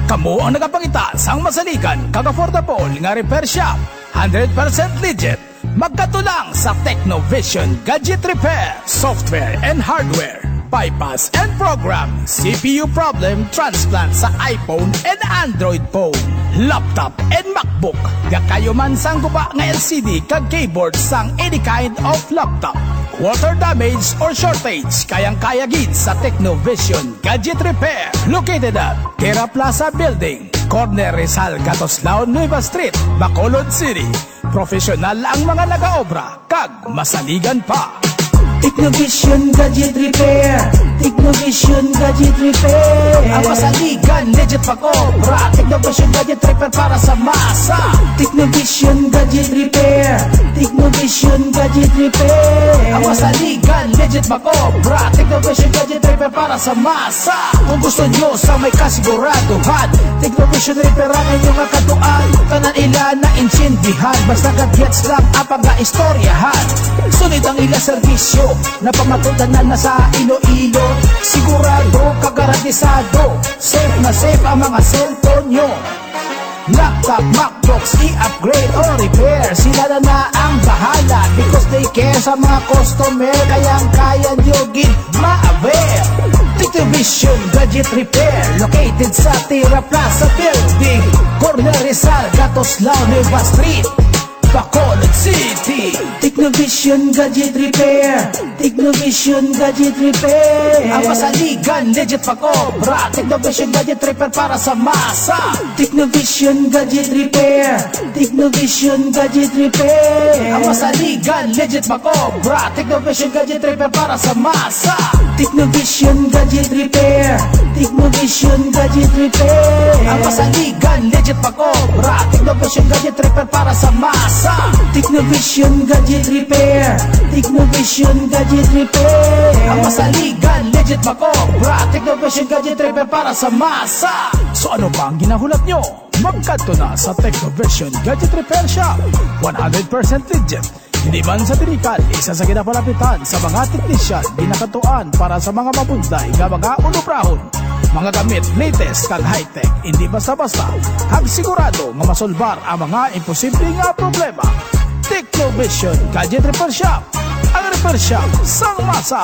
Kamo ang nagapangita sang masaligan kag affordable nga repair shop. 100% legit. Magkatulang sa Technovision Gadget Repair. Software and hardware, bypass and program, CPU problem transplant sa iPhone and Android phone, laptop and MacBook. Gakayo man sang guba nga LCD kag keyboard sang any kind of laptop. Water damage or shortage, kayang-kaya gid sa Technovision Gadget Repair. Located at Terra Plaza Building, Corner Rizal, Gatoslao, Nueva Street, Bacolod City. Profesional ang mga nagaobra kag masaligan pa. Technovision Gadget Repair, Technovision Gadget Repair. Ang masaligan, legit pag-obra. Technovision Gadget Repair para sa masa. Technovision Gadget Repair, Technovision Gadget Repair. Ang masaligan, legit pag-obra. Technovision Gadget Repair para sa masa. Kung gusto nyo sa may kasiguraduhan, Technovision Repair ang inyong kakatuan. Kanan ila na insindihan, basta gadgets lang ang pag-istoryahan. Sunod ang ila servisyo na pamatudanan na sa Iloilo. Sigurado, kagarantisado, safe na safe ang mga cellphone nyo. Laptop, MacBooks, i-upgrade or repair, sila na ang bahala because they care sa mga customer. Kayang-kaya nyo gid ma-avail. Technovision Gadget Repair, located sa Terra Plaza Building, Corner Rizal, Gatoslao, Nueva Street, Bacolod City. Technovision Gadget Repair, Technovision Gadget Repair. Ang masaligan, legit pag-obra. Technovision Gadget Repair para sa masa. Technovision Gadget Repair, Technovision Gadget Repair. Ang masaligan, legit pag-obra. Technovision Gadget Repair para sa masa. Technovision Gadget Repair, Technovision Gadget Repair. Ang masaligan, legit pag-obra. Technovision Gadget Repair para sa masa. Technovision Gadget Repair, Technovision Gadget Repair. Ang masaligan, legit pag-obra. Technovision Gadget Repair para sa masa. So ano ba ang ginahulat nyo? Magkanto na sa Technovision Gadget Repair Shop. 100% legit. Hindi man sa tinikan, isa sa kinapalapitan sa mga teknisyan, ginakatuan para sa mga mabunday nga mga unubrahon. Mga gamit latest kag high-tech, hindi basta-basta. Kag sigurado nga masolbar ang mga imposible nga problema. Technovision Gadget Repair Shop, ang repair shop sang masa.